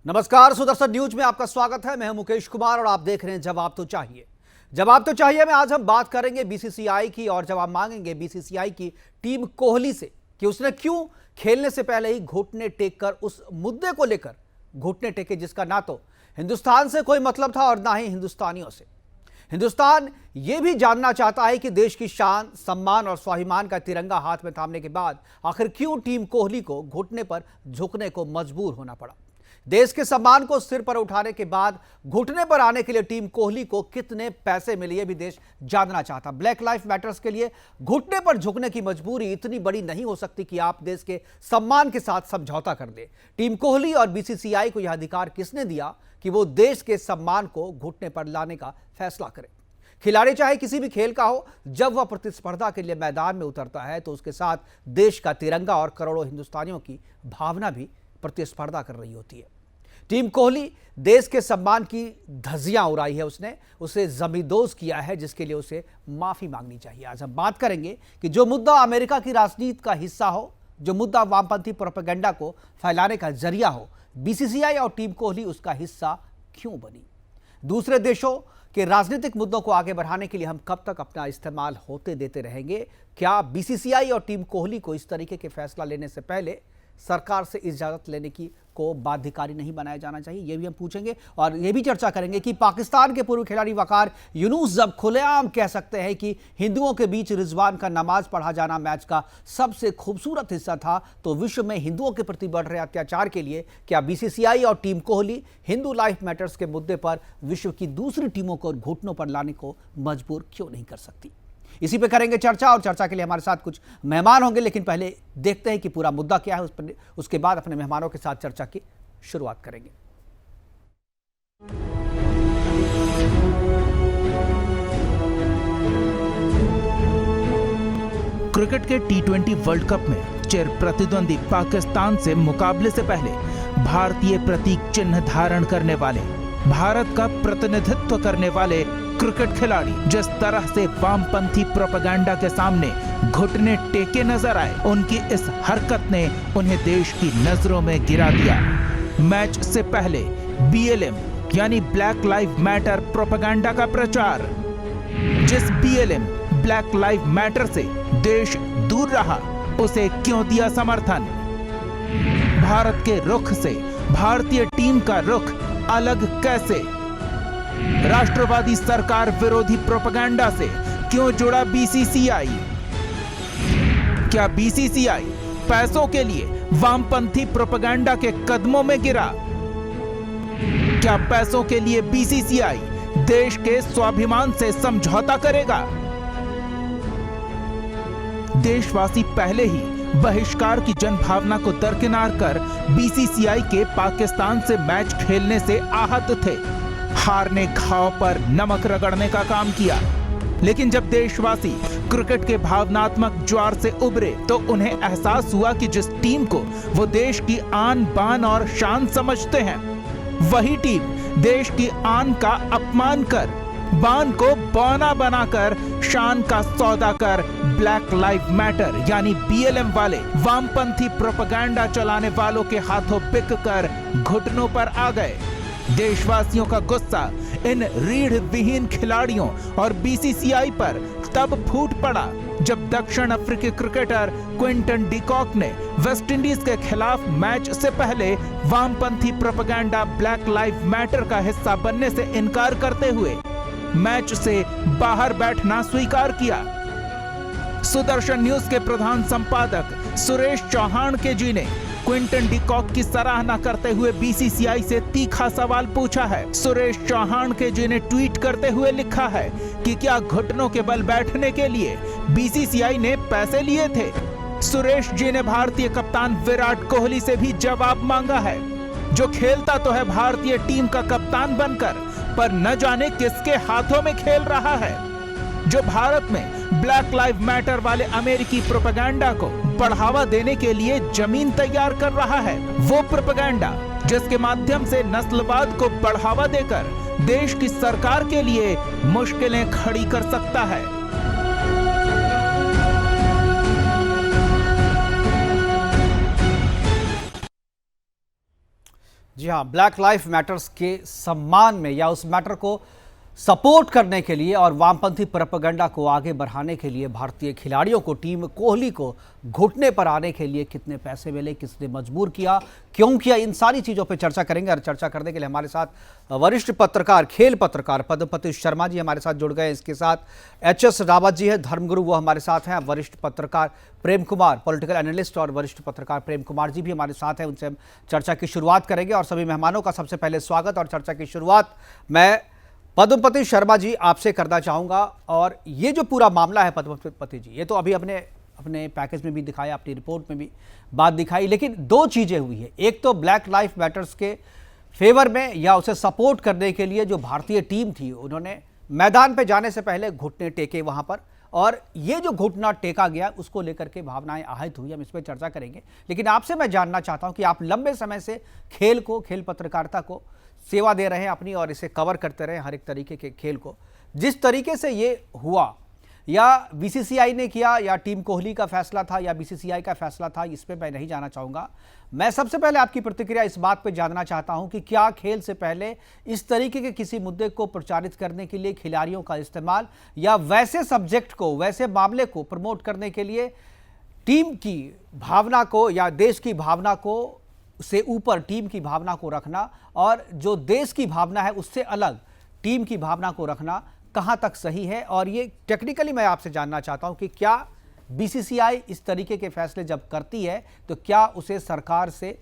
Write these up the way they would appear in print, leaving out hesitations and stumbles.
नमस्कार, सुदर्शन न्यूज में आपका स्वागत है। मैं हूं मुकेश कुमार और आप देख रहे हैं जवाब तो चाहिए। जवाब तो चाहिए में आज हम बात करेंगे बीसीसीआई की और जवाब मांगेंगे बीसीसीआई की टीम कोहली से कि उसने क्यों खेलने से पहले ही घुटने टेक कर उस मुद्दे को लेकर घुटने टेके जिसका ना तो हिंदुस्तान से कोई मतलब था और ना ही हिंदुस्तानियों से। हिंदुस्तान यह भी जानना चाहता है कि देश की शान, सम्मान और स्वाभिमान का तिरंगा हाथ में थामने के बाद आखिर क्यों टीम कोहली को घुटने पर झुकने को मजबूर होना पड़ा। देश के सम्मान को सिर पर उठाने के बाद घुटने पर आने के लिए टीम कोहली को कितने पैसे मिले ये भी देश जानना चाहता। ब्लैक लाइफ मैटर्स के लिए घुटने पर झुकने की मजबूरी इतनी बड़ी नहीं हो सकती कि आप देश के सम्मान के साथ समझौता कर दे। टीम कोहली और बीसीसीआई को यह अधिकार किसने दिया कि वो देश के सम्मान को घुटने पर लाने का फैसला करे। खिलाड़ी चाहे किसी भी खेल का हो, जब वह प्रतिस्पर्धा के लिए मैदान में उतरता है तो उसके साथ देश का तिरंगा और करोड़ों हिंदुस्तानियों की भावना भी प्रतिस्पर्धा कर रही होती है। टीम कोहली देश के सम्मान की धज्जियां उड़ाई है, उसने उसे जमींदोज किया है, जिसके लिए उसे माफी मांगनी चाहिए। आज हम बात करेंगे कि जो मुद्दा अमेरिका की राजनीति का हिस्सा हो, जो मुद्दा वामपंथी प्रोपेगेंडा को फैलाने का जरिया हो, बीसीसीआई और टीम कोहली उसका हिस्सा क्यों बनी। दूसरे देशों के राजनीतिक मुद्दों को आगे बढ़ाने के लिए हम कब तक अपना इस्तेमाल होते देते रहेंगे। क्या बीसीसीआई और टीम कोहली को इस तरीके के फैसला लेने से पहले सरकार से इजाजत लेने की को बाध्यकारी नहीं बनाया जाना चाहिए, यह भी हम पूछेंगे। और यह भी चर्चा करेंगे कि पाकिस्तान के पूर्व खिलाड़ी वकार यूनुस जब खुलेआम कह सकते हैं कि हिंदुओं के बीच रिजवान का नमाज पढ़ा जाना मैच का सबसे खूबसूरत हिस्सा था, तो विश्व में हिंदुओं के प्रति बढ़ रहे अत्याचार के लिए क्या बीसीसीआई और team Kohli Hindu life matters के मुद्दे पर विश्व की दूसरी टीमों को घुटनों पर लाने को मजबूर क्यों नहीं कर सकती। इसी पे करेंगे चर्चा और चर्चा के लिए हमारे साथ कुछ मेहमान होंगे, लेकिन पहले देखते हैं कि पूरा मुद्दा क्या है, उसके बाद अपने मेहमानों के साथ चर्चा की शुरुआत करेंगे। क्रिकेट के टी20 वर्ल्ड कप में चिर प्रतिद्वंदी पाकिस्तान से मुकाबले से पहले भारतीय प्रतीक चिन्ह धारण करने वाले, भारत का प्रतिनिधित्व करने वाले क्रिकेट खिलाड़ी जिस तरह से वामपंथी प्रोपेगेंडा के सामने घुटने टेके नजर आए, उनकी इस हरकत ने उन्हें देश की नजरों में गिरा दिया। मैच से पहले बीएलएम यानी ब्लैक लाइव मैटर प्रोपेगेंडा का प्रचार, जिस बीएलएम ब्लैक लाइव मैटर से देश दूर रहा, उसे क्यों दिया समर्थन। भारत के रुख से भारतीय टीम का रुख अलग कैसे। राष्ट्रवादी सरकार विरोधी प्रोपेगेंडा से क्यों जुड़ा बीसीसीआई। क्या बीसीसीआई पैसों के लिए वामपंथी प्रोपेगेंडा के कदमों में गिरा। क्या पैसों के लिए बीसीसीआई देश के स्वाभिमान से समझौता करेगा। देशवासी पहले ही बहिष्कार की जनभावना को दरकिनार कर बीसीसीआई के पाकिस्तान से मैच खेलने से आहत थे। हार ने घाव पर नमक रगड़ने का काम किया, लेकिन जब देशवासी क्रिकेट के भावनात्मक ज्वार से उभरे तो उन्हें एहसास हुआ कि जिस टीम को वो देश की आन बान और शान समझते हैं, वही टीम देश की आन का अपमान कर, बान को बौना बनाकर शान का सौदा कर ब्लैक लाइव मैटर यानी बीएलएम वाले वामपंथी प्रोपेगेंडा चलाने वालों के हाथों बिक कर घुटनों पर आ गए। देशवासियों का गुस्सा इन रीढ़ विहीन खिलाड़ियों और बीसीसीआई पर तब फूट पड़ा जब दक्षिण अफ्रीकी क्रिकेटर क्विंटन डिकॉक ने वेस्टइंडीज के खिलाफ मैच से पहले वामपंथी प्रोपेगेंडा ब्लैक लाइव मैटर का हिस्सा बनने से इनकार करते हुए मैच से बाहर बैठना स्वीकार किया। सुदर्शन न्यूज के प्रधान संपादक सुरेश चौहान के जी ने क्विंटन डिकॉक की सराहना करते हुए बीसीसीआई से तीखा सवाल पूछा है। सुरेश चौहान के जी ने ट्वीट करते हुए लिखा है कि क्या घुटनों के बल बैठने के लिए बीसीसीआई ने पैसे लिए थे। सुरेश जी ने भारतीय कप्तान विराट कोहली से भी जवाब मांगा है, जो खेलता तो है भारतीय टीम का कप्तान बनकर, पर न जाने किसके हाथों में खेल रहा है, जो भारत में ब्लैक लाइव मैटर वाले अमेरिकी प्रोपेगेंडा को बढ़ावा देने के लिए जमीन तैयार कर रहा है। वो प्रोपेगेंडा जिसके माध्यम से नस्लवाद को बढ़ावा देकर देश की सरकार के लिए मुश्किलें खड़ी कर सकता है। जी हाँ, ब्लैक लाइफ मैटर्स के सम्मान में या उस मैटर को सपोर्ट करने के लिए और वामपंथी प्रोपेगेंडा को आगे बढ़ाने के लिए भारतीय खिलाड़ियों को, टीम कोहली को घुटने पर आने के लिए कितने पैसे मिले, किसने मजबूर किया, क्यों किया, इन सारी चीज़ों पर चर्चा करेंगे। और चर्चा करने के लिए हमारे साथ वरिष्ठ पत्रकार, खेल पत्रकार पद्मपति शर्मा जी हमारे साथ जुड़ गए। इसके साथ एच.एस. रावत जी है, धर्मगुरु, वो हमारे साथ हैं। वरिष्ठ पत्रकार प्रेम कुमार, पॉलिटिकल एनालिस्ट और वरिष्ठ पत्रकार प्रेम कुमार जी भी हमारे साथ हैं। उनसे हम चर्चा की शुरुआत करेंगे और सभी मेहमानों का सबसे पहले स्वागत। और चर्चा की शुरुआत मैं पद्मपति शर्मा जी आपसे करना चाहूँगा। और ये जो पूरा मामला है पद्मपति जी, ये तो अभी अपने पैकेज में भी दिखाया, अपनी रिपोर्ट में भी बात दिखाई, लेकिन दो चीज़ें हुई है। एक तो ब्लैक लाइफ मैटर्स के फेवर में या उसे सपोर्ट करने के लिए जो भारतीय टीम थी, उन्होंने मैदान पे जाने से पहले घुटने टेके वहाँ पर, और ये जो घुटना टेका गया उसको लेकर के भावनाएं आहत हुई। हम इस पर चर्चा करेंगे, लेकिन आपसे मैं जानना चाहता हूँ कि आप लंबे समय से खेल पत्रकारिता को सेवा दे रहे हैं अपनी, और इसे कवर करते रहे हर एक तरीके के खेल को। जिस तरीके से ये हुआ, या बीसीसीआई ने किया, या टीम कोहली का फैसला था, या बीसीसीआई का फैसला था, इस पे मैं नहीं जाना चाहूँगा। मैं सबसे पहले आपकी प्रतिक्रिया इस बात पे जानना चाहता हूँ कि क्या खेल से पहले इस तरीके के किसी मुद्दे को प्रचारित करने के लिए खिलाड़ियों का इस्तेमाल, या वैसे सब्जेक्ट को, वैसे मामले को प्रमोट करने के लिए टीम की भावना को या देश की भावना को से ऊपर टीम की भावना को रखना, और जो देश की भावना है उससे अलग टीम की भावना को रखना कहां तक सही है? और ये टेक्निकली मैं आपसे जानना चाहता हूं कि क्या बीसीसीआई इस तरीके के फैसले जब करती है तो क्या उसे सरकार से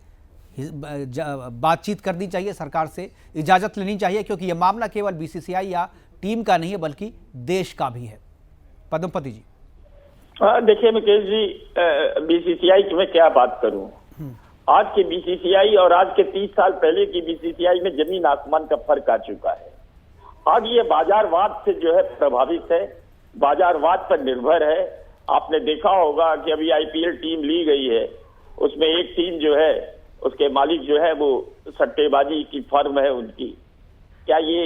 बातचीत करनी चाहिए, सरकार से इजाजत लेनी चाहिए, क्योंकि यह मामला केवल बीसीसीआई या टीम का नहीं है बल्कि देश का भी है। पद्मपति जी। देखिए मुकेश जी, बीसीसीआई की मैं क्या बात करूं। आज के बीसीसीआई और आज के 30 साल पहले की बीसीसीआई में जमीन आसमान का फर्क आ चुका है। आज ये बाजारवाद से जो है प्रभावित है, बाजारवाद पर निर्भर है। आपने देखा होगा कि अभी आईपीएल टीम ली गई है, उसमें एक टीम जो है उसके मालिक जो है वो सट्टेबाजी की फर्म है उनकी। क्या ये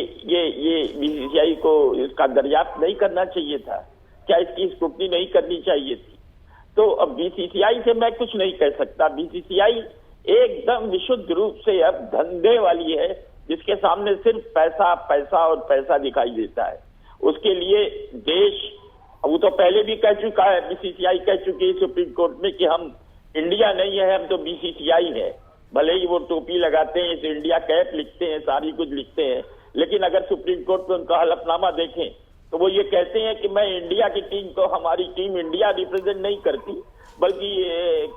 बीसीसीआई को इसका दर्याप्त नहीं करना चाहिए था? क्या इसकी स्क्रूटनी नहीं करनी चाहिए थी? तो अब बीसीसीआई से मैं कुछ नहीं कह सकता। बीसीसीआई एकदम विशुद्ध रूप से अब धंधे वाली है, जिसके सामने सिर्फ पैसा पैसा और पैसा दिखाई देता है। उसके लिए देश, वो तो पहले भी कह चुका है, बीसीसीआई कह चुकी है सुप्रीम कोर्ट में कि हम इंडिया नहीं है, हम तो बीसीसीआई है। भले ही वो टोपी लगाते हैं, तो इंडिया कैप लिखते हैं, सारी कुछ लिखते हैं, लेकिन अगर सुप्रीम कोर्ट में उनका हलफनामा देखें तो वो ये कहते हैं कि मैं इंडिया की टीम को, हमारी टीम इंडिया रिप्रेजेंट नहीं करती बल्कि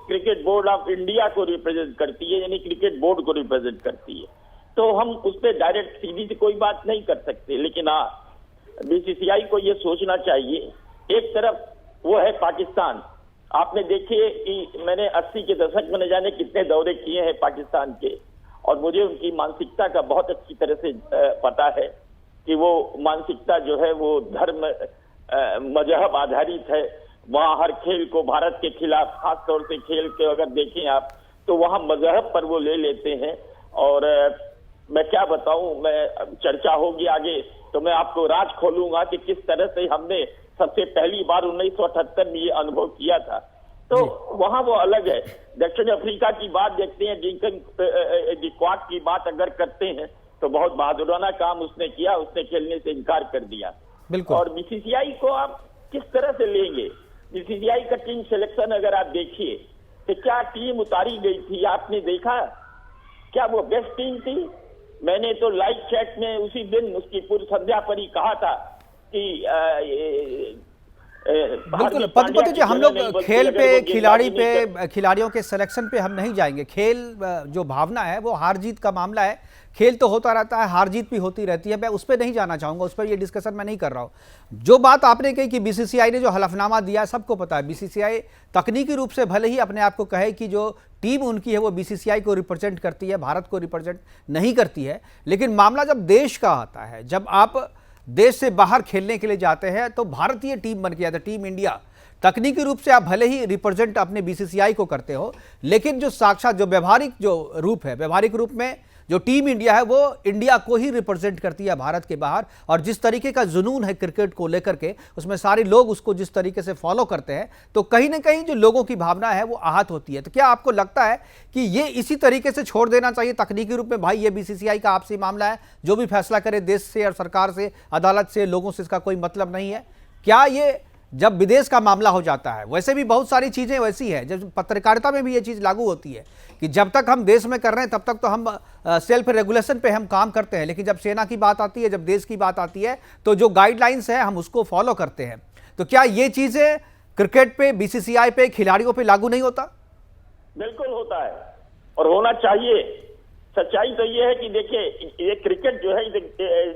क्रिकेट बोर्ड ऑफ इंडिया को रिप्रेजेंट करती है, यानी क्रिकेट बोर्ड को रिप्रेजेंट करती है। तो हम उस पर डायरेक्ट सीधी से कोई बात नहीं कर सकते। लेकिन हाँ, बीसीसीआई को ये सोचना चाहिए, एक तरफ वो है पाकिस्तान। आपने देखिए कि मैंने 80 के दशक में न जाने कितने दौरे किए हैं पाकिस्तान के, और मुझे उनकी मानसिकता का बहुत अच्छी तरह से पता है कि वो मानसिकता जो है वो धर्म मजहब आधारित है। वहाँ हर खेल को भारत के खिलाफ, खास तौर से खेल के अगर देखें आप, तो वहाँ मजहब पर वो ले लेते हैं। और मैं क्या बताऊं, मैं चर्चा होगी आगे तो मैं आपको राज खोलूंगा कि किस तरह से हमने सबसे पहली बार 1978 में ये अनुभव किया था। तो वहाँ वो अलग है। दक्षिण अफ्रीका की बात देखते हैं, डिंकन डिक्वाक की बात अगर करते हैं तो बहुत बहादुराना काम उसने किया, उसने खेलने से इनकार कर दिया। बिल्कुल। और बीसीसीआई को आप किस तरह से लेंगे? बीसीसीआई का टीम सिलेक्शन अगर आप देखिए तो क्या टीम उतारी गई थी, आपने देखा? क्या वो बेस्ट टीम थी? मैंने तो लाइव चैट में उसी दिन, उसकी पूर्व संध्या पर ही कहा था कि बिल्कुल पद्मपति जी, हम लोग खेल पे, खिलाड़ी पे, खिलाड़ियों के सिलेक्शन पे हम नहीं जाएंगे। खेल जो भावना है वो हार जीत का मामला है, खेल तो होता रहता है, हार जीत भी होती रहती है। मैं उस पर नहीं जाना चाहूँगा, उस पर ये डिस्कशन मैं नहीं कर रहा हूँ। जो बात आपने कही कि बीसीसीआई ने जो हलफनामा दिया, सबको पता है बीसीसीआई तकनीकी रूप से भले ही अपने आप को कहे कि जो टीम उनकी है वो बीसीसीआई को रिप्रेजेंट करती है, भारत को रिप्रेजेंट नहीं करती है, लेकिन मामला जब देश का आता है, जब आप देश से बाहर खेलने के लिए जाते हैं तो भारतीय टीम बन के आता है, टीम इंडिया। तकनीकी रूप से आप भले ही रिप्रेजेंट अपने बीसीसीआई को करते हो, लेकिन जो साक्षात जो व्यवहारिक जो रूप है, व्यवहारिक रूप में जो टीम इंडिया है वो इंडिया को ही रिप्रेजेंट करती है भारत के बाहर, और जिस तरीके का जुनून है क्रिकेट को लेकर के, उसमें सारे लोग उसको जिस तरीके से फॉलो करते हैं, तो कहीं ना कहीं जो लोगों की भावना है वो आहत होती है। तो क्या आपको लगता है कि ये इसी तरीके से छोड़ देना चाहिए तकनीकी रूप में, भाई ये बीसीसीआई का आपसी मामला है, जो भी फैसला करे देश से और सरकार से, अदालत से, लोगों से इसका कोई मतलब नहीं है? क्या ये जब विदेश का मामला हो जाता है, वैसे भी बहुत सारी चीज़ें वैसी है, जब पत्रकारिता में भी ये चीज़ लागू होती है कि जब तक हम देश में कर रहे हैं तब तक तो हम सेल्फ रेगुलेशन पे हम काम करते हैं, लेकिन जब सेना की बात आती है, जब देश की बात आती है, तो जो गाइडलाइंस है हम उसको फॉलो करते हैं। तो क्या ये चीज़ें क्रिकेट पे, बीसीसीआई पे, खिलाड़ियों पे लागू नहीं होता? बिल्कुल होता है और होना चाहिए। सच्चाई तो ये है कि देखिए, ये क्रिकेट जो है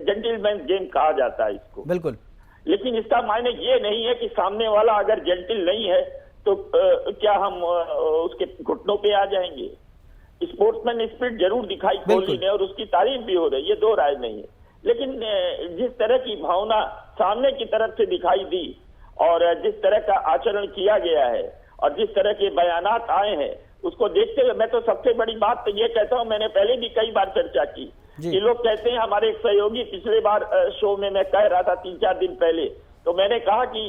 जेंटलमैन गेम कहा जाता है इसको, बिल्कुल, लेकिन इसका मायने ये नहीं है कि सामने वाला अगर जेंटल नहीं है तो क्या हम उसके घुटनों पे आ जाएंगे। स्पोर्ट्समैन स्पिरिट जरूर दिखाई कोहली ने और उसकी तारीफ भी हो रही है, ये दो राय नहीं है, लेकिन जिस तरह की भावना सामने की तरफ से दिखाई दी और जिस तरह का आचरण किया गया है और जिस तरह के बयानात आए हैं, उसको देखते हुए मैं तो सबसे बड़ी बात तो ये कहता हूं, मैंने पहले भी कई बार चर्चा की कि लोग कहते हैं, हमारे एक सहयोगी पिछले बार शो में मैं कह रहा था 3-4 दिन पहले, तो मैंने कहा कि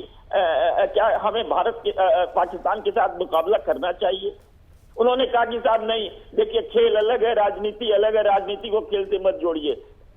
क्या हमें भारत के पाकिस्तान के साथ मुकाबला करना चाहिए? उन्होंने कहा कि साहब नहीं, देखिए खेल अलग है, राजनीति अलग है, राजनीति को खेल से मत जोड़िए।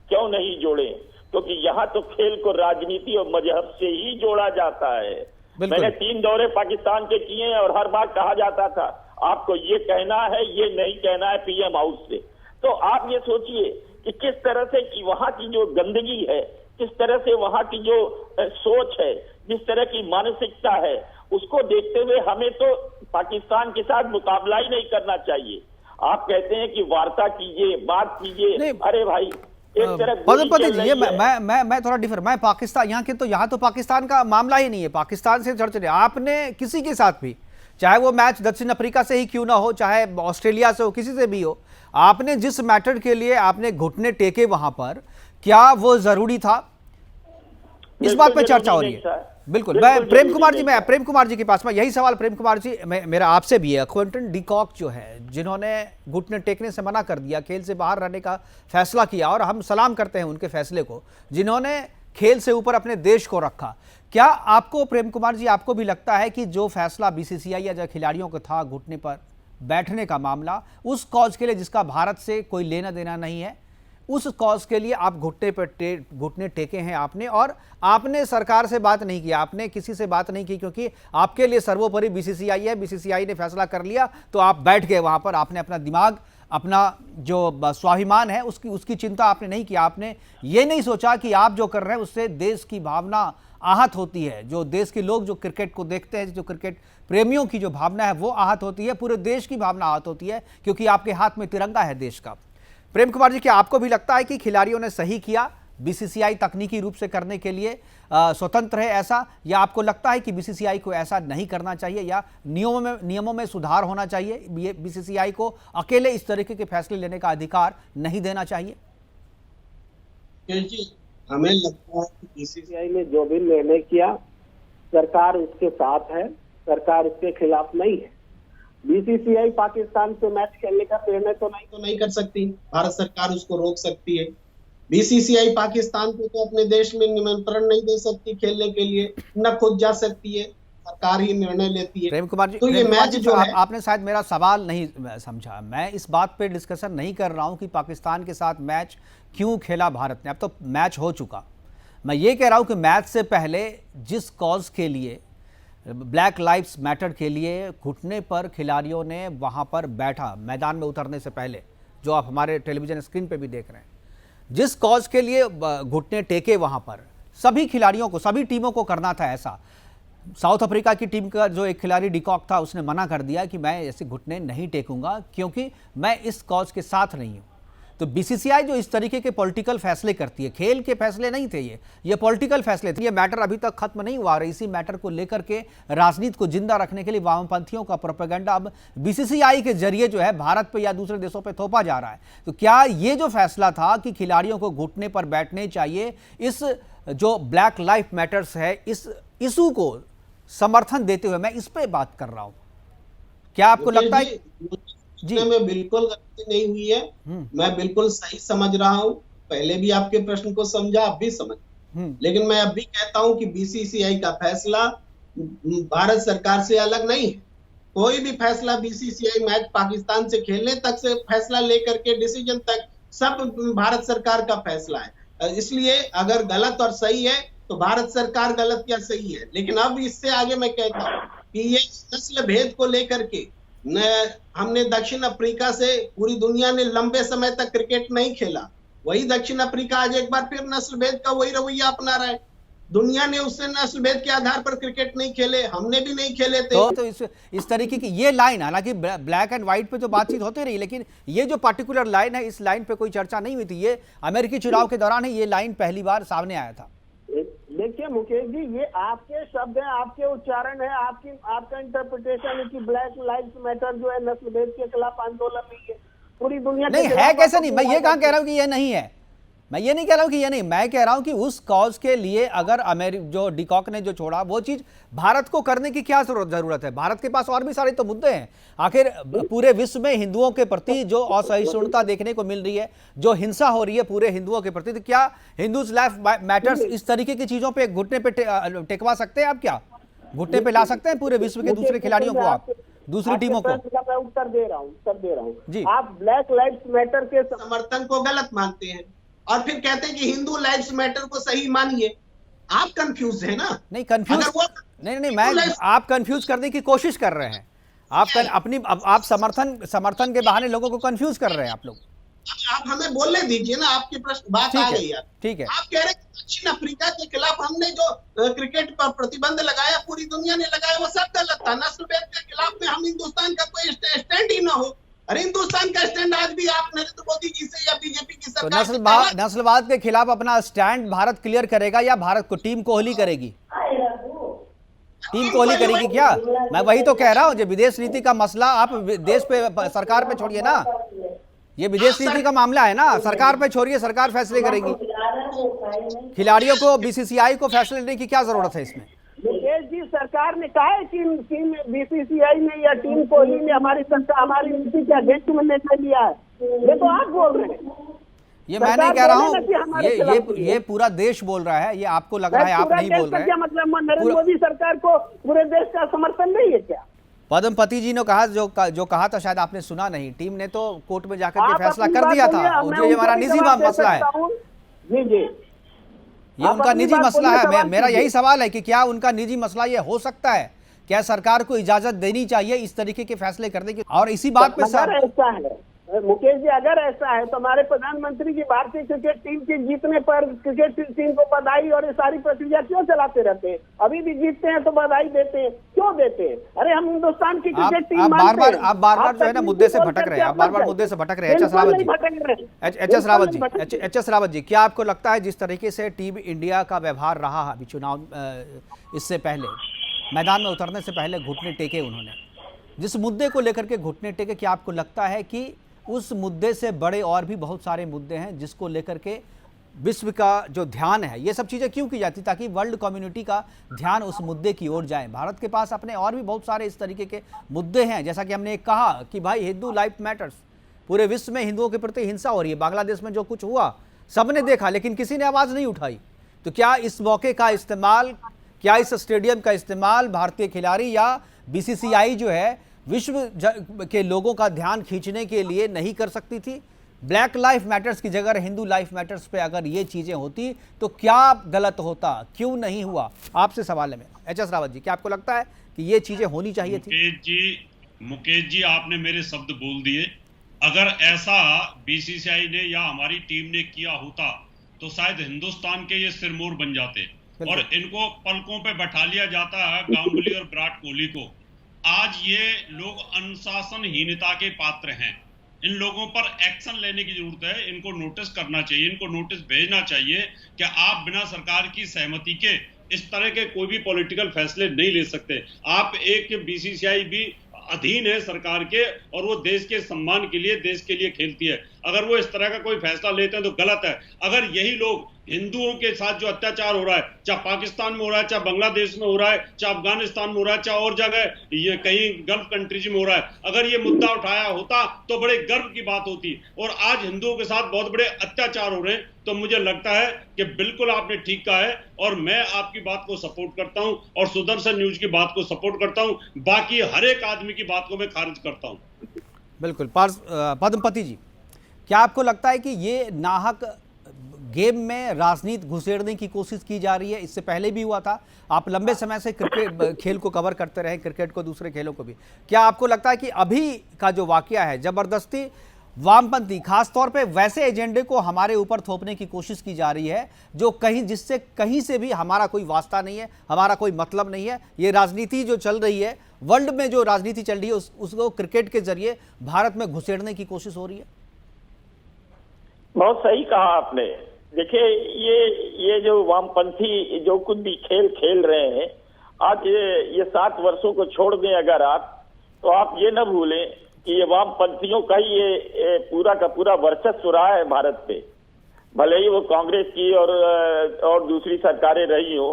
क्यों नहीं जोड़े? क्योंकि यहाँ तो खेल को राजनीति और मजहब से ही जोड़ा जाता है। मैंने 3 दौरे पाकिस्तान के किए हैं और हर बार कहा जाता था आपको ये कहना है, ये नहीं कहना है पीएम हाउस से। तो आप ये सोचिए कि किस तरह से कि वहाँ की जो गंदगी है, किस तरह से वहाँ की जो सोच है, जिस तरह की मानसिकता है, उसको देखते हुए हमें तो पाकिस्तान के साथ मुकाबला ही नहीं करना चाहिए। आप कहते हैं कि वार्ता कीजिए, बात कीजिए, अरे भाई एक तरफ पति जी, ये मैं थोड़ा डिफर, मैं पाकिस्तान यहाँ तो पाकिस्तान का मामला ही नहीं है, पाकिस्तान से चर्चा नहीं। आपने किसी के साथ भी, चाहे वो मैच दक्षिण अफ्रीका से ही क्यों ना हो, चाहे ऑस्ट्रेलिया से हो, किसी से भी हो, आपने जिस मैटर के लिए आपने घुटने टेके वहां पर, क्या वो जरूरी था? इस बात पे चर्चा हो रही है। बिल्कुल, मैं प्रेम कुमार जी के पास में यही सवाल, प्रेम कुमार जी मेरा आपसे भी है। क्विंटन डी कॉक जो है, जिन्होंने घुटने टेकने से मना कर दिया, खेल से बाहर रहने का फैसला किया, और हम सलाम करते हैं उनके फैसले को, जिन्होंने खेल से ऊपर अपने देश को रखा। क्या आपको, प्रेम कुमार जी, आपको भी लगता है कि जो फैसला बीसीसीआई या जो खिलाड़ियों का था घुटने पर बैठने का मामला, उस कॉज के लिए जिसका भारत से कोई लेना देना नहीं है, उस कॉज के लिए आप घुटने टेके हैं आपने, और आपने सरकार से बात नहीं की, आपने किसी से बात नहीं की, क्योंकि आपके लिए सर्वोपरि बीसीसीआई है, बीसीसीआई ने फैसला कर लिया तो आप बैठ गए वहां पर, आपने अपना दिमाग, अपना जो स्वाभिमान है उसकी चिंता आपने नहीं की। आपने ये नहीं सोचा कि आप जो कर रहे हैं उससे देश की भावना आहत होती है, जो देश के लोग जो क्रिकेट को देखते हैं, जो क्रिकेट प्रेमियों की जो भावना है वो आहत होती है, पूरे देश की भावना आहत होती है, क्योंकि आपके हाथ में तिरंगा है देश का। प्रेम कुमार जी, क्या आपको भी लगता है कि खिलाड़ियों ने सही किया, बीसीसीआई तकनीकी रूप से करने के लिए स्वतंत्र है ऐसा, या आपको लगता है कि बीसीसीआई को ऐसा नहीं करना चाहिए, या नियमों में सुधार होना चाहिए, ये बीसीसीआई को अकेले इस तरीके के फैसले लेने का अधिकार नहीं देना चाहिए? जी, हमें लगता है कि बीसीसीआई ने जो भी निर्णय किया, सरकार उसके साथ है, सरकार उसके खिलाफ नहीं है। बीसीसीआई पाकिस्तान से मैच खेलने का निर्णय तो नहीं कर सकती, भारत सरकार उसको रोक सकती है। बीसीसीआई पाकिस्तान को तो अपने देश में निमंत्रण नहीं दे सकती खेलने के लिए, न खुद जा सकती है, सरकार ही निर्णय लेती है। प्रेम कुमार जी, तो ये मैच जो है, आपने शायद मेरा सवाल नहीं समझा। मैं इस बात पे डिस्कशन नहीं कर रहा हूं कि पाकिस्तान के साथ मैच क्यों खेला भारत ने, अब तो मैच हो चुका। मैं ये कह रहा हूं कि मैच से पहले जिस कॉज के लिए, ब्लैक लाइव्स मैटर के लिए घुटने पर खिलाड़ियों ने वहां पर बैठा, मैदान में उतरने से पहले, जो आप हमारे टेलीविजन स्क्रीन पे भी देख रहे हैं, जिस कॉज के लिए घुटने टेके वहां पर, सभी खिलाड़ियों को, सभी टीमों को करना था ऐसा। साउथ अफ्रीका की टीम का जो एक खिलाड़ी डिकॉक था, उसने मना कर दिया कि मैं ऐसे घुटने नहीं टेकूंगा क्योंकि मैं इस कॉज के साथ नहीं हूं। तो बीसीसीआई जो इस तरीके के पॉलिटिकल फैसले करती है, खेल के फैसले नहीं थे ये पॉलिटिकल फैसले थे। ये मैटर अभी तक खत्म नहीं हुआ और इसी मैटर को लेकर के राजनीति को जिंदा रखने के लिए वामपंथियों का प्रोपेगेंडा अब बीसीसीआई के जरिए जो है भारत पे या दूसरे देशों पे थोपा जा रहा है। तो क्या ये जो फैसला था कि खिलाड़ियों को घुटने पर बैठने चाहिए, इस जो ब्लैक लाइफ मैटर्स है, इस इशू को समर्थन देते हुए मैं इस पे बात कर रहा हूं, क्या आपको लगता है? जी। में बिल्कुल गलती नहीं हुई है। मैं बिल्कुल सही समझ रहा हूँ। पहले भी आपके प्रश्न को समझा, अब भी समझ, लेकिन मैं अब भी कहता हूँ कि बीसीसीआई का फैसला भारत सरकार से अलग नहीं है। कोई भी फैसला बीसीसीआई मैच पाकिस्तान से खेलने तक से फैसला लेकर के डिसीजन तक सब भारत सरकार का फैसला है। इसलिए अगर गलत और सही है तो भारत सरकार गलत या सही है, लेकिन अब इससे आगे मैं कहता हूँ कि ये नस्ल भेद को लेकर के हमने दक्षिण अफ्रीका से पूरी दुनिया ने लंबे समय तक क्रिकेट नहीं खेला। वही दक्षिण अफ्रीका आज एक बार फिर नस्ल भेद का वही रवैया अपना रहा है। दुनिया ने उससे नस्ल भेद के आधार पर क्रिकेट नहीं खेले, हमने भी नहीं खेले थे। तो इस तरीके की ये लाइन, हालांकि ब्लैक एंड व्हाइट पे तो बातचीत होती रही, लेकिन ये जो पर्टिकुलर लाइन है, इस लाइन पे कोई चर्चा नहीं हुई थी। ये अमेरिकी चुनाव के दौरान ही ये लाइन पहली बार सामने आया था। देखिए मुकेश जी, ये आपके शब्द हैं, आपके उच्चारण है, आपका इंटरप्रिटेशन है कि ब्लैक लाइव्स मैटर जो है नस्ल भेद के खिलाफ आंदोलन नहीं है। पूरी दुनिया नहीं है, कैसे नहीं? मैं ये कहां कह रहा हूं कि ये नहीं है। मैं ये नहीं कह रहा हूं कि ये नहीं, मैं कह रहा हूं कि उस कॉज के लिए अगर जो डिकॉक ने जो छोड़ा वो चीज भारत को करने की क्या जरूरत है? भारत के पास और भी सारे तो मुद्दे हैं। आखिर पूरे विश्व में हिंदुओं के प्रति जो असहिष्णुता देखने को मिल रही है, जो हिंसा हो रही है पूरे हिंदुओं के प्रति, तो क्या हिंदूज लाइफ मैटर्स इस तरीके की चीजों पे घुटने पे टेकवा सकते हैं आप? क्या घुटने पे ला सकते हैं पूरे विश्व के दूसरे खिलाड़ियों को, आप दूसरी टीमों को? मैं उत्तर दे रहा हूँ जी। आप ब्लैक लाइव्स मैटर के समर्थन को गलत मानते हैं और फिर कहते हैं कि हिंदू लाइव्स मैटर को सही मानिए। आप कंफ्यूज है ना? नहीं कंफ्यूज नहीं, मैं आप कंफ्यूज करने की कोशिश कर रहे हैं। आप समर्थन के बहाने लोगों को कंफ्यूज कर रहे हैं आप लोग। आप हमें बोलने दीजिए ना, आपकी प्रश्न बात आ गई यार। ठीक है, आप कह रहे हैं दक्षिण अफ्रीका के खिलाफ हमने जो क्रिकेट पर प्रतिबंध लगाया, पूरी दुनिया ने लगाया, वो सब गलत था। नस्ल भेद के खिलाफ में हम हिंदुस्तान का कोई स्टैंड ही ना हो। अरे हिंदुस्तान का स्टैंड आज भी आप नरेंद्र मोदी जी से या बीजेपी की सरकार तो नस्लवाद के खिलाफ अपना स्टैंड भारत क्लियर करेगा या भारत को टीम कोहली करेगी? टीम कोहली करेगी क्या? मैं वही तो कह रहा हूं। जो विदेश नीति का मसला आप देश पे, सरकार पे छोड़िए ना। ये विदेश नीति का मामला है ना, सरकार पे छोड़िए, सरकार फैसले करेगी। खिलाड़ियों को, बीसीसीआई को फैसले लेने की क्या जरूरत है इसमें? मुकेश जी, सरकार ने कहा है कि टीम बीसीसीआई ने या टीम कोहली ने हमारी नीति के अध्यक्ष में निर्णय लिया है। ये तो आप बोल रहे हैं। ये मैं नहीं कह रहा हूँ, ये पूरा देश बोल रहा है। ये आपको लग रहा है, आप नहीं बोल रहे हैं। क्या मतलब नरेंद्र मोदी सरकार को पूरे देश का समर्थन नहीं है क्या? पद्मपति जी ने कहा, जो कहा था शायद आपने सुना नहीं, टीम ने तो कोर्ट में जाकर के फैसला कर दिया था। जो ये हमारा निजी मसला है, जी जी, ये उनका निजी मसला है। मेरा यही सवाल है कि क्या उनका निजी मसला ये हो सकता है? क्या सरकार को इजाजत देनी चाहिए इस तरीके के फैसले करने की? और इसी बात पे सर, ऐसा है मुकेश जी, अगर ऐसा है तो हमारे प्रधानमंत्री जी भारतीय क्रिकेट टीम के जीतने पर क्रिकेट टीम को बधाई और ये सारी प्रक्रिया क्यों चलाते रहते हैं? अभी भी जीतते हैं तो बधाई देते हैं, क्यों देते हैं? अरे हम हिंदुस्तान की क्रिकेट टीम आप बार-बार जो है ना मुद्दे से भटक रहे हैं। आप बार-बार मुद्दे से भटक रहे हैं। एच एस रावत जी, क्या आपको लगता है जिस तरीके से टीम इंडिया का व्यवहार रहा अभी चुनाव, इससे पहले मैदान में उतरने से पहले घुटने टेके उन्होंने, जिस मुद्दे को लेकर के घुटने टेके, क्या आपको लगता है कि उस मुद्दे से बड़े और भी बहुत सारे मुद्दे हैं जिसको लेकर के विश्व का जो ध्यान है, ये सब चीज़ें क्यों की जाती ताकि वर्ल्ड कम्युनिटी का ध्यान उस मुद्दे की ओर जाए? भारत के पास अपने और भी बहुत सारे इस तरीके के मुद्दे हैं। जैसा कि हमने कहा कि भाई हिंदू लाइफ मैटर्स, पूरे विश्व में हिंदुओं के प्रति हिंसा हो रही है। बांग्लादेश में जो कुछ हुआ सबने देखा, लेकिन किसी ने आवाज़ नहीं उठाई। तो क्या इस मौके का इस्तेमाल, क्या इस स्टेडियम का इस्तेमाल भारतीय खिलाड़ी या बीसीसीआई जो है विश्व के लोगों का ध्यान खींचने के लिए नहीं कर सकती थी? ब्लैक लाइफ मैटर्स की जगह हिंदू लाइफ मैटर्स पे अगर ये चीजें होती तो क्या गलत होता? क्यों नहीं हुआ? आपसे सवाल है मेरा। एच एस रावत जी, क्या आपको लगता है कि ये चीजें होनी चाहिए थी? मुकेश जी, आपने मेरे शब्द बोल दिए। अगर ऐसा बीसीसीआई ने या हमारी टीम ने किया होता तो शायद हिंदुस्तान के ये सिरमौर बन जाते और इनको पलकों पे बैठा लिया जाता है, गांगुली और विराट कोहली को। आज ये लोग अनुशासनहीनता के पात्र हैं। इन लोगों पर एक्शन लेने की जरूरत है। इनको नोटिस करना चाहिए, इनको नोटिस भेजना चाहिए कि आप बिना सरकार की सहमति के इस तरह के कोई भी पॉलिटिकल फैसले नहीं ले सकते। आप एक बीसीसीआई भी अधीन है सरकार के और वो देश के सम्मान के लिए, देश के लिए खेलती है। अगर वो इस तरह का कोई फैसला लेते हैं तो गलत है। अगर यही लोग हिंदुओं के साथ जो अत्याचार हो रहा है, चाहे पाकिस्तान में हो रहा है, चाहे बांग्लादेश में हो रहा है, चाहे अफगानिस्तान में हो रहा है, चाहे और जगह ये कहीं गल्फ कंट्रीज में हो रहा है, अगर ये मुद्दा उठाया होता तो बड़े गर्व की बात होती। और आज हिंदुओं के साथ बहुत बड़े अत्याचार हो रहे हैं, तो मुझे लगता है कि बिल्कुल आपने ठीक कहा है और मैं आपकी बात को सपोर्ट करता हूं और सुदर्शन न्यूज की बात को सपोर्ट करता हूं। बाकी हर एक आदमी की बात को मैं खारिज करता हूं। बिल्कुल। पद्मपति जी, क्या आपको लगता है कि ये नाहक गेम में राजनीति घुसेड़ने की कोशिश की जा रही है? इससे पहले भी हुआ था, आप लंबे समय से क्रिकेट खेल को कवर करते रहे, क्रिकेट को, दूसरे खेलों को भी। क्या आपको लगता है कि अभी का जो वाकया है, जबरदस्ती वामपंथी खासतौर पे वैसे एजेंडे को हमारे ऊपर थोपने की कोशिश की जा रही है जो जिससे कहीं से भी हमारा कोई वास्ता नहीं है, हमारा कोई मतलब नहीं है? ये राजनीति जो चल रही है, वर्ल्ड में जो राजनीति चल रही है, उसको क्रिकेट के जरिए भारत में घुसेड़ने की कोशिश हो रही है। बहुत सही कहा आपने। देखिए, ये जो वामपंथी जो कुछ भी खेल खेल रहे हैं, आज ये 7 वर्षों को छोड़ दें अगर आप, तो आप ये न भूलें कि ये वामपंथियों का ही ये पूरा का पूरा वर्चस्व रहा है भारत पे। भले ही वो कांग्रेस की और दूसरी सरकारें रही हो,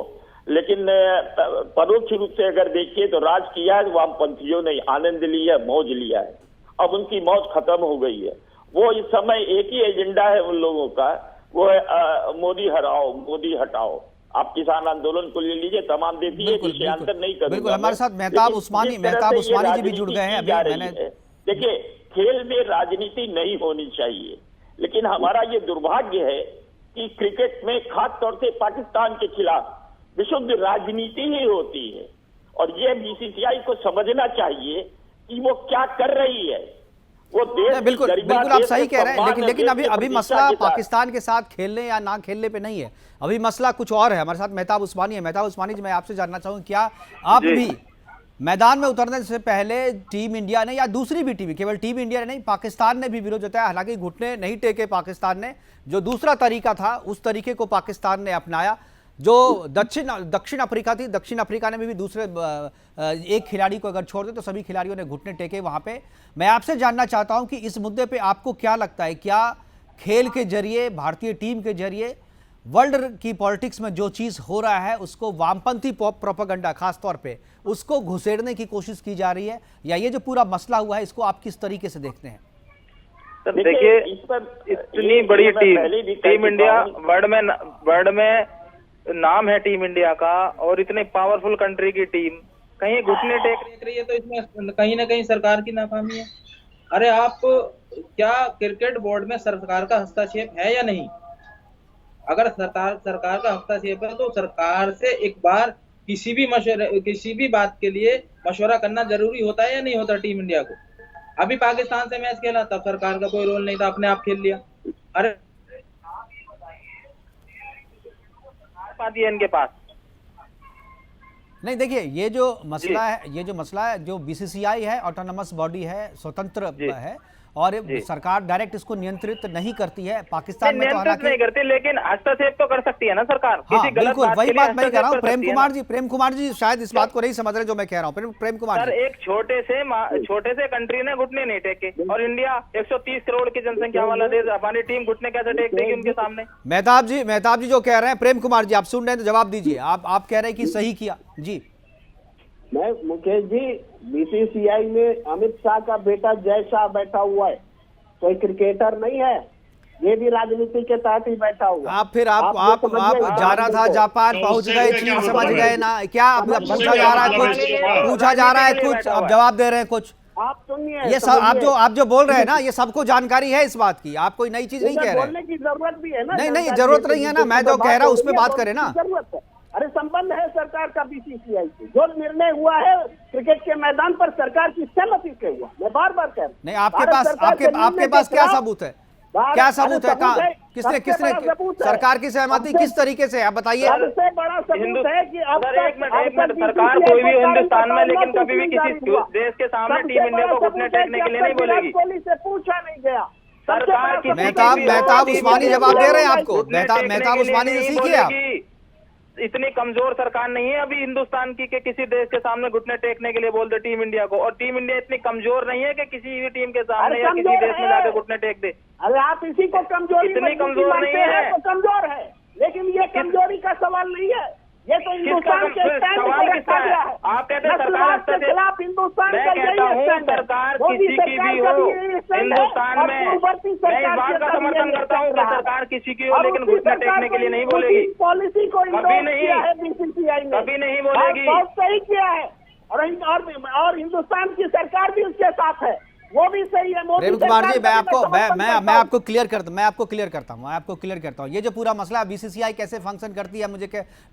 लेकिन परोक्ष रूप से अगर देखिए तो राज किया है वामपंथियों ने, आनंद लिया है, मौज लिया है। अब उनकी मौज खत्म हो गई है। वो इस समय एक ही एजेंडा है उन लोगों का, वो है मोदी हराओ, मोदी हटाओ। आप किसान आंदोलन को ले लीजिए, तमाम देती है, विषयांतर नहीं करूंगा। बिल्कुल, हमारे साथ मेहताब उस्मानी जी भी जुड़ गए हैं अभी। देखिए, खेल में राजनीति नहीं होनी चाहिए, लेकिन हमारा ये दुर्भाग्य है कि क्रिकेट में खास तौर से पाकिस्तान के खिलाफ विशुद्ध राजनीति ही होती है। और ये बीसीसीआई को समझना चाहिए कि वो क्या कर रही है। वो देश, बिल्कुल आप सही कह रहे हैं, लेकिन अभी मसला पाकिस्तान के साथ खेलने या ना खेलने पे नहीं है, अभी मसला कुछ और है। हमारे साथ मेहताब उस्मानी है। मेहताब उस्मानी जी, मैं आपसे जानना चाहूंगा, क्या आप भी मैदान में उतरने से पहले टीम इंडिया ने या दूसरी भी टीम, केवल टीम इंडिया ने नहीं, पाकिस्तान ने भी विरोध जताया? हालांकि घुटने नहीं टेके पाकिस्तान ने, जो दूसरा तरीका था उस तरीके को पाकिस्तान ने अपनाया। जो दक्षिण अफ्रीका थी, दक्षिण अफ्रीका ने भी दूसरे एक खिलाड़ी को अगर छोड़ दे तो सभी खिलाड़ियों ने घुटने टेके वहां पे। मैं आपसे जानना चाहता हूं कि इस मुद्दे पे आपको क्या लगता है, क्या खेल के जरिए, भारतीय टीम के जरिए वर्ल्ड की पॉलिटिक्स में जो चीज हो रहा है उसको वामपंथी प्रोपेगेंडा खासतौर पे उसको घुसेड़ने की कोशिश की जा रही है, या ये जो पूरा मसला हुआ है इसको आप किस तरीके से देखते हैं? सर देखिए, इतनी बड़ी टीम इंडिया वर्ल्ड में नाम है टीम इंडिया का, और इतने पावरफुल कंट्री की टीम कहीं घुटने टेक रही है, तो इसमें कहीं ना कहीं सरकार की नाकामी है। अरे आप, क्या क्रिकेट बोर्ड में सरकार का हस्तक्षेप है या नहीं? अगर सरकार का हस्तक्षेप है तो सरकार से एक बार किसी भी बात के लिए मशवरा करना जरूरी होता है या नहीं होता टीम इंडिया को? अभी पाकिस्तान से मैच खेला, तब सरकार का कोई रोल नहीं था, अपने आप खेल लिया। अरे पाती है इनके पास नहीं। देखिए, ये जो मसला है, जो बीसीसीआई है, ऑटोनमस बॉडी है, स्वतंत्र है, और सरकार डायरेक्ट इसको नियंत्रित नहीं करती है। पाकिस्तान में तो हालांकि नहीं करती, लेकिन हस्तक्षेप तो कर सकती है ना सरकार। हाँ, बिल्कुल वही बात मैं कह रहा हूँ। प्रेम कुमार जी शायद इस बात को नहीं समझ रहे जो मैं कह रहा हूँ। प्रेम कुमार सर, एक छोटे से कंट्री ने घुटने नहीं टेके, और इंडिया 130 करोड़ की जनसंख्या वाला देश, हमारी टीम घुटने कैसे टेक देगी उनके सामने? मेहताब जी जो कह रहे हैं, प्रेम कुमार जी आप सुन रहे हैं तो जवाब दीजिए। आप कह रहे हैं कि सही किया जी। मैं मुकेश जी, बीसीसीआई में अमित शाह का बेटा जय शाह बैठा हुआ है, कोई क्रिकेटर नहीं है, ये भी राजनीति के तहत ही बैठा हुआ। आप जाना था जापान, पहुंच गए, चीन समझ गए ना? क्या पूछा जा रहा है कुछ, अब जवाब दे रहे हैं कुछ। आप सुनिए, ये सब आप जो बोल रहे हैं ना, ये सबको जानकारी है इस बात की, आप कोई नई चीज नहीं कह रहे हैं। बोलने की जरूरत भी है ना? नहीं, जरूरत नहीं है ना, मैं जो कह रहा हूँ उसमें बात करें ना। जरूरत है। अरे संबंध है सरकार का बीसीसीआई से, जो निर्णय हुआ है क्रिकेट के मैदान पर सरकार की सहमति से हुआ। मैं बार बार कह रहा हूँ। नहीं, आपके पास क्या सबूत है? क्या सबूत है? कहाँ, किसने सरकार की सहमति किस तरीके से, आप बताइए। सबसे बड़ा सबूत है कि अब एक मिनट, सरकार कोई भी हिंदुस्तान में, लेकिन कभी भी किसी देश के सामने टीम इंडिया को घुटने टेकने के लिए नहीं बोलेगी। कोहली से पूछा नहीं गया। मेहताब उस्मानी जवाब दे रहे हैं आपको। मेहताब उस्मानी से सीखिए आप। इतनी कमजोर सरकार नहीं है अभी हिंदुस्तान की कि किसी देश के सामने घुटने टेकने के लिए बोल दे टीम इंडिया को, और टीम इंडिया इतनी कमजोर नहीं है कि किसी भी टीम के सामने या किसी देश में जाकर घुटने टेक दे। अरे आप इसी को कमजोरी इतनी कमजोर नहीं है तो कमजोर है, लेकिन ये कमजोरी का सवाल नहीं है, ये तो हिंदुस्तान के स्टैंड को रखा गया है। आप कहते हैं सरकार के खिलाफ हिंदुस्तान मैं कहता हूँ सरकार किसी की भी हो हिंदुस्तान में, मैं इस बात का समर्थन करता हूँ कि सरकार किसी की हो लेकिन घुटने टेकने के लिए नहीं बोलेगी, पॉलिसी को कभी नहीं है बीसीसीआई ने, कभी नहीं बोलेगी। बहुत सही किया है, और हिंदुस्तान की सरकार भी उसके साथ है, वो भी सही है। प्रेम कुमार जी, मैं आपको क्लियर करता हूँ ये जो पूरा मसला बीसीसीआई कैसे फंक्शन करती है,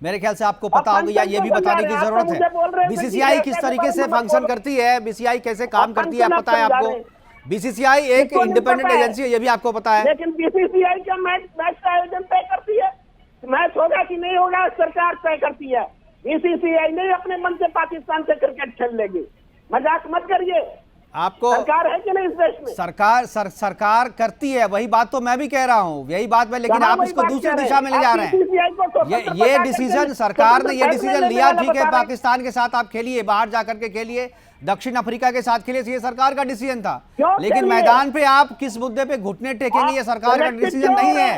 मेरे ख्याल से आपको पता होगा या ये भी बताने की जरूरत है बीसीसीआई किस तरीके से फंक्शन करती है, बीसीसीआई कैसे काम करती है, पता है आपको? बीसीसीआई एक इंडिपेंडेंट एजेंसी है, ये भी आपको पता है। लेकिन बीसीसीआई का मैच का आयोजन तय करती है, मैच होगा कि नहीं होगा सरकार तय करती है। बीसीसीआई नहीं अपने मन से पाकिस्तान से क्रिकेट खेल लेगी, मजाक मत करिए। आपको सरकार है कि नहीं इस देश में? सरकार करती है, वही बात तो मैं भी कह रहा हूँ, यही बात में, लेकिन आप इसको दूसरी दिशा में ले जा रहे हैं। ये डिसीजन सरकार ने ये डिसीजन लिया, ठीक है, पाकिस्तान के साथ आप खेलिए, बाहर जाकर के खेलिए, दक्षिण अफ्रीका के साथ खेलिए, ये सरकार का डिसीजन था, लेकिन मैदान पे आप किस मुद्दे पे घुटने टेकेंगे, ये सरकार का डिसीजन नहीं है।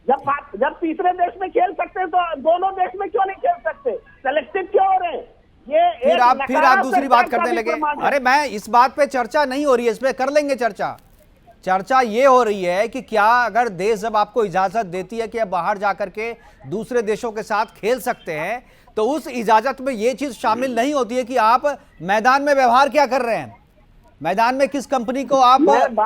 जब तीसरे देश में खेल सकते हैं तो दोनों देश में क्यों नहीं खेल सकते? सेलेक्टेड क्यों हो रहे हैं? फिर आप दूसरी बात करने लगे। अरे मैं इस बात पे चर्चा नहीं हो रही है, इस पे कर लेंगे चर्चा ये हो रही है कि क्या अगर देश जब आपको इजाजत देती है कि आप बाहर जाकर के दूसरे देशों के साथ खेल सकते हैं, तो उस इजाजत में ये चीज शामिल नहीं होती है कि आप मैदान में व्यवहार क्या कर रहे हैं, मैदान में किस कंपनी को आप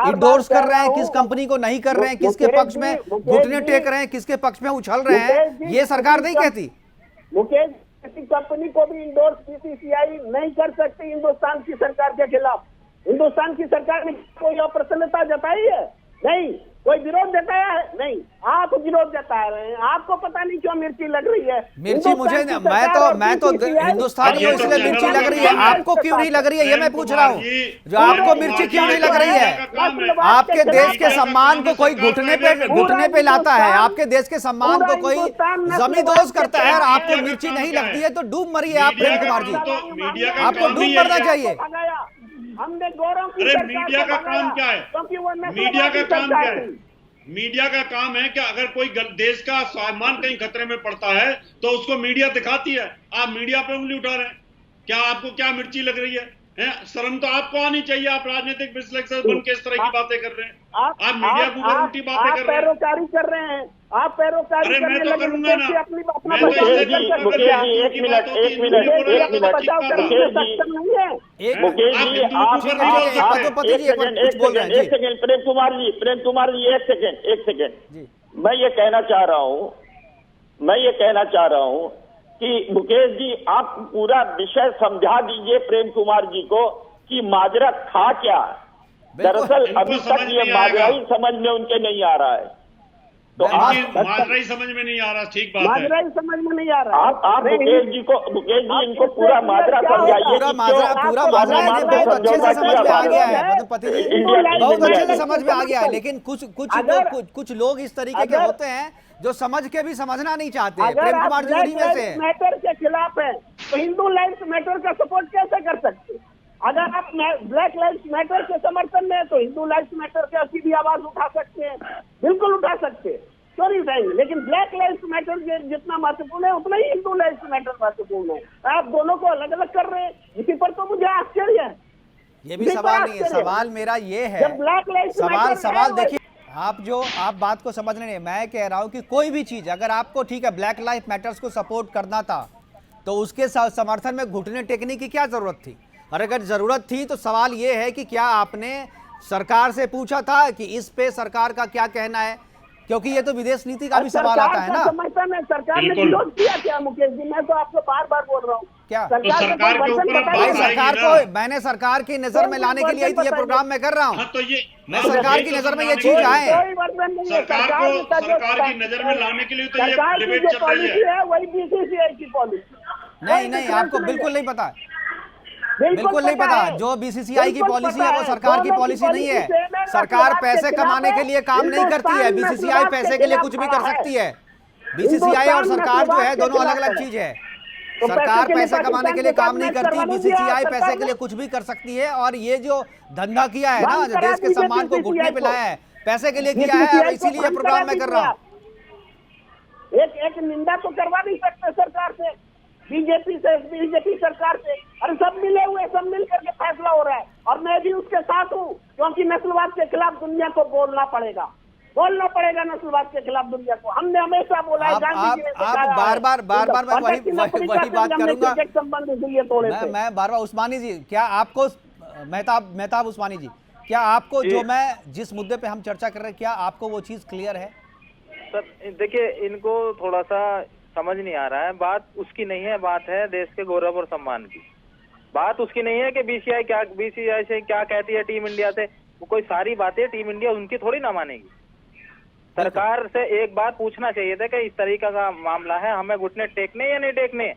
इंडोर्स कर रहे हैं, किस कंपनी को नहीं कर रहे हैं, किसके पक्ष में घुटने टेक रहे हैं, किसके पक्ष में उछल रहे हैं, ये सरकार नहीं कहती। मुकेश, किसी कंपनी को भी इंडोर्स बीसीसीआई नहीं कर सकती हिंदुस्तान की सरकार के खिलाफ। हिंदुस्तान की सरकार ने कोई अप्रसन्नता जताई है? नहीं। कोई विरोध जताया है? नहीं। आप विरोध जता रहे हैं, आपको पता नहीं क्यों मिर्ची लग रही है। मिर्ची मुझे मैं तो हिंदुस्तान को इसलिए मिर्ची लग रही है, आपको क्यों नहीं लग रही है ये मैं पूछ रहा हूँ। जो आपको मिर्ची क्यों नहीं लग रही है? आपके देश के सम्मान को कोई घुटने पे लाता है, आपके देश के सम्मान को कोई जमींदोज करता है और आपको मिर्ची नहीं लगती है, तो डूब मरिए आप प्रेम कुमार जी, आपको डूब मरना चाहिए। हमने गौरव की अरे मीडिया का काम क्या है? मीडिया का काम क्या है? मीडिया का काम है कि अगर कोई देश का सम्मान कहीं खतरे में पड़ता है तो उसको मीडिया दिखाती है। आप मीडिया पे उंगली उठा रहे हैं, क्या आपको क्या मिर्ची लग रही है? शर्म तो आपको आनी चाहिए, आप राजनीतिक विश्लेषक बन के इस तरह की बातें कर रहे हैं, आप मीडिया के ऊपर उल्टी बातें कर रहे हैं, पैरोकारी कर रहे हैं, आप पैरोकारी अरे मैं तो करूंगा ना, अपना प्रेम कुमार जी एक सेकेंड मैं ये कहना चाह रहा हूँ कि मुकेश जी आप पूरा विषय समझा दीजिए प्रेम कुमार जी को कि माजरा था क्या। दरअसल अभी तक ये माजरा ही समझ में उनके नहीं आ रहा है, तो माजरा ही समझ में नहीं आ रहा। ठीक बात है, माजरा ही समझ में नहीं आ रहा। आप मुकेश जी इनको पूरा माजरा समझाइए। पूरा माजरा इन्हें बहुत अच्छे से समझ में आ गया है, मधुपति जी बहुत अच्छे से समझ में आ गया है, लेकिन कुछ लोग इस तरीके के होते हैं जो समझ के भी समझना नहीं चाहते। प्रेम कुमार जी उन्हीं में से हैं। मैटर के खिलाफ है तो हिंदू लाइव्स मैटर का सपोर्ट कैसे कर सकते? अगर आप ब्लैक लाइव्स मैटर के समर्थन में है तो हिंदू लाइव्स मैटर के सीधी आवाज उठा सकते हैं, बिल्कुल उठा सकते हैं, क्यों नहीं उठाएंगे। लेकिन ब्लैक लाइव्स मैटर जितना महत्वपूर्ण है उतना ही हिंदू लाइव्स मैटर महत्वपूर्ण है। आप दोनों को अलग अलग कर रहे हैं, इसी पर तो मुझे आश्चर्य है। ये भी सवाल नहीं है, सवाल मेरा ये है, सवाल देखिए आप बात को समझ रहे हैं। मैं कह रहा हूं कि कोई भी चीज अगर आपको, ठीक है, ब्लैक लाइफ मैटर्स को सपोर्ट करना था तो उसके समर्थन में घुटने टेकने की क्या जरूरत थी? और अगर जरूरत थी तो सवाल ये है कि क्या आपने सरकार से पूछा था कि इस पे सरकार का क्या कहना है? क्योंकि ये तो विदेश नीति का भी सवाल आता है ना। समर्थन है, सरकार ने विरोध किया क्या मुकेश जी? मैं तो आपको बार बार बोल रहा हूँ क्या सरकार के ऊपर भाई सरकार को मैंने सरकार की नजर में लाने के लिए ये प्रोग्राम मैं कर रहा हूँ। तो ये मैं सरकार की नजर में ये चीज आए, सरकार की नजर में लाने के लिए तो ये डिबेट चल रही है, वही बीसीसीआई की पॉलिसी। नहीं आपको बिल्कुल नहीं पता, बिल्कुल नहीं पता। जो बीसीसीआई की पॉलिसी है वो सरकार की पॉलिसी नहीं है। सरकार पैसे कमाने के लिए काम नहीं करती है, बीसीसीआई पैसे के लिए कुछ भी कर सकती है। बीसीसीआई और हिंदुस्तान सरकार जो है नस्लवाद के दोनों अलग खिलाफ अलग है। चीज है। तो सरकार पैसे के लिए पैसे कमाने के लिए पाकिस्तान काम नहीं के साथ करती, करवा बीसीसीआई दीजिए पैसे सरकार के लिए कुछ भी कर सकती है। और ये जो धंधा किया है ना, बंद जो करा देश के दीजिए सम्मान को घुटने पे BCCI को। लाया है, पैसे के लिए किया है, और BCCI को इसीलिए बंद प्रोग्राम करा मैं कर दीजिए रहा हूँ। आप। एक निंदा तो करवा नहीं सकते सरकार से, बीजेपी से, बीजेपी सरकार से। अरे सब मिले हुए, सब मिल करके फैसला हो रहा है, और मैं भी उसके साथ हूँ, क्योंकि नस्लवाद के खिलाफ दुनिया को बोलना पड़ेगा नस्लवाद के खिलाफ दुनिया को। हमने हमेशा बोला है, गांधी जी ने सिखाया है। बार बार मैं वही बात करूंगा। संबंध इसलिए तोड़े थे। मैं बार उस्मानी जी, क्या आपको मेहताब उस्मानी जी, क्या आपको जो मैं जिस मुद्दे पे हम चर्चा कर रहे हैं, क्या आपको वो चीज क्लियर है? सर देखिए, इनको थोड़ा सा समझ नहीं आ रहा है। बात उसकी नहीं है, बात है देश के गौरव और सम्मान की। बात उसकी नहीं है कि बीसीसीआई से क्या कहती है टीम इंडिया से। वो कोई सारी बातें टीम इंडिया उनकी थोड़ी ना मानेगी। सरकार से एक बात पूछना चाहिए था कि इस तरीके का मामला है, हमें घुटने टेकने या नहीं टेकने।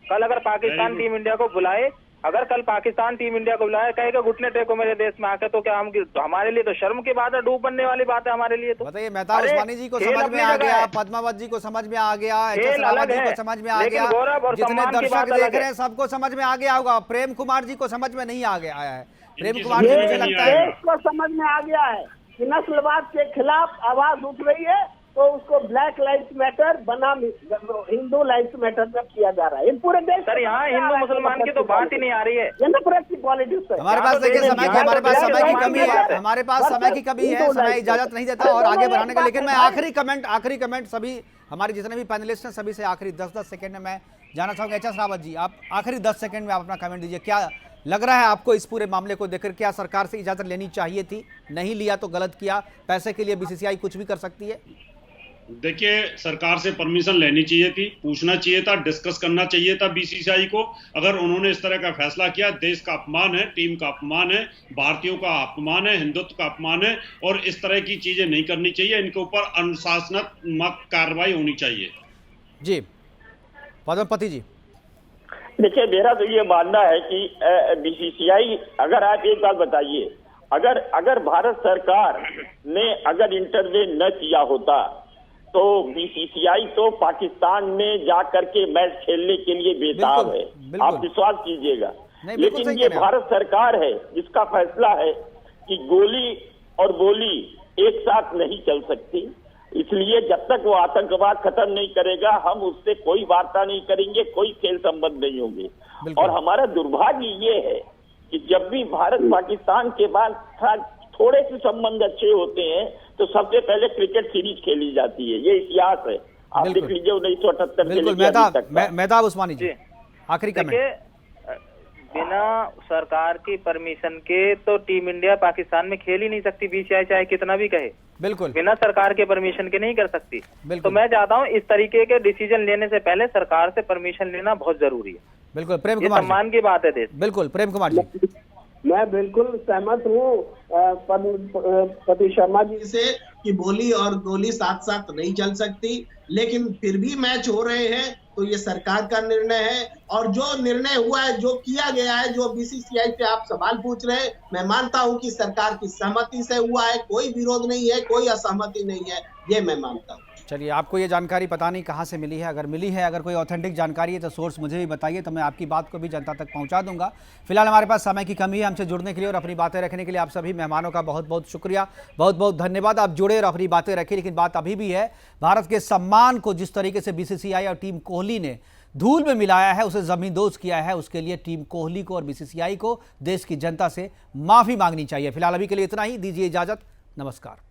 कल अगर पाकिस्तान टीम इंडिया को बुलाए, अगर कल पाकिस्तान टीम इंडिया को बुलाए, कहेगा घुटने टेको मेरे देश में आके, तो क्या हम, हमारे लिए तो शर्म की बात है, डूब बनने वाली बात है हमारे लिए। तो बताइए, मेहताब उस्मानी जी को समझ में आ गया, पद्मावत जी को समझ में आ गया, एच.एस. रावत जी को समझ में आ गया, जितने दर्शक देख रहे हैं सबको समझ में आ गया होगा। प्रेम कुमार जी को समझ में नहीं आया है। प्रेम कुमार जी, मुझे लगता है देश को समझ में आ गया है कि नस्लवाद के खिलाफ आवाज उठ रही है, तो उसको ब्लैक लाइव्स मैटर बनाम हिंदू लाइव्स मैटर में किया जा रहा है। इन पूरे देश सर यहाँ हिंदू मुसलमान की तो बात ही नहीं आ रही है। ये नफरत की पॉलिटिक्स है। हमारे पास देखिए समय की कमी है, समय इजाजत नहीं देता और आगे बढ़ाने का। लेकिन मैं आखिरी कमेंट सभी हमारे जितने भी पैनलिस्ट हैं सभी से आखिरी 10 सेकंड में मैं जानना चाहूंगा। एच.एस. रावत जी, आप आखिरी 10 सेकंड में आप अपना कमेंट दीजिए। क्या लग रहा है आपको इस पूरे मामले को देखकर? क्या सरकार से इजाजत लेनी चाहिए थी? नहीं लिया तो गलत किया। पैसे के लिए बीसीसीआई कुछ भी कर सकती है? देखिए, सरकार से परमिशन लेनी चाहिए थी, पूछना चाहिए था, डिस्कस करना चाहिए था बीसीसीआई को। अगर उन्होंने इस तरह का फैसला किया, देश का अपमान है, टीम का अपमान है, भारतीयों का अपमान है, हिंदुत्व का अपमान है, और इस तरह की चीजें नहीं करनी चाहिए। इनके ऊपर अनुशासनात्मक कार्रवाई होनी चाहिए। जी पद्मपति जी। देखिए, मेरा तो ये मानना है कि बीसीसीआई, अगर आप एक बात बताइए, अगर भारत सरकार ने अगर इंटरवेन न किया होता तो बीसीसीआई तो पाकिस्तान में जाकर के मैच खेलने के लिए बेताब है। आप विश्वास कीजिएगा। लेकिन ये भारत सरकार है जिसका फैसला है कि गोली और बोली एक साथ नहीं चल सकती। इसलिए जब तक वो आतंकवाद खत्म नहीं करेगा, हम उससे कोई वार्ता नहीं करेंगे, कोई खेल संबंध नहीं होंगे। और हमारा दुर्भाग्य ये है कि जब भी भारत पाकिस्तान के बाद थोड़े से संबंध अच्छे होते हैं तो सबसे पहले क्रिकेट सीरीज खेली जाती है। ये इतिहास है, आप देख लीजिए 1978 के लिए। मेहताब उस्मानी जी, आखिरी कमेंट। बिना सरकार की परमिशन के तो टीम इंडिया पाकिस्तान में खेल ही नहीं सकती। बीसीसीआई चाहे कितना भी कहे, बिल्कुल बिना सरकार के परमिशन के नहीं कर सकती। तो मैं चाहता हूँ इस तरीके के डिसीजन लेने से पहले सरकार से परमिशन लेना बहुत जरूरी है। बिल्कुल प्रेम कुमार, सम्मान की बात है देश। बिल्कुल प्रेम कुमार जी। मैं बिल्कुल सहमत हूँ पति शर्मा जी से कि बोली और गोली साथ साथ नहीं चल सकती, लेकिन फिर भी मैच हो रहे हैं तो ये सरकार का निर्णय है। और जो निर्णय हुआ है, जो किया गया है, जो बीसीसीआई से आप सवाल पूछ रहे हैं, मैं मानता हूं कि सरकार की सहमति से हुआ है, कोई विरोध नहीं है, कोई असहमति नहीं है, ये मैं मानता हूं। चलिए, आपको ये जानकारी पता नहीं कहाँ से मिली है, अगर मिली है, अगर कोई ऑथेंटिक जानकारी है तो सोर्स मुझे भी बताइए, तो मैं आपकी बात को भी जनता तक पहुँचा दूंगा। फिलहाल हमारे पास समय की कमी है। हमसे जुड़ने के लिए और अपनी बातें रखने के लिए आप सभी मेहमानों का बहुत बहुत शुक्रिया, बहुत बहुत धन्यवाद। आप जुड़े और अपनी बातें रखें। लेकिन बात अभी भी है, भारत के सम्मान को जिस तरीके से बीसीसीआई और टीम कोहली ने धूल में मिलाया है, उसे जमींदोज किया है, उसके लिए टीम कोहली को और बीसीसीआई को, देश की जनता से माफी मांगनी चाहिए। फिलहाल अभी के लिए इतना ही, दीजिए इजाजत, नमस्कार।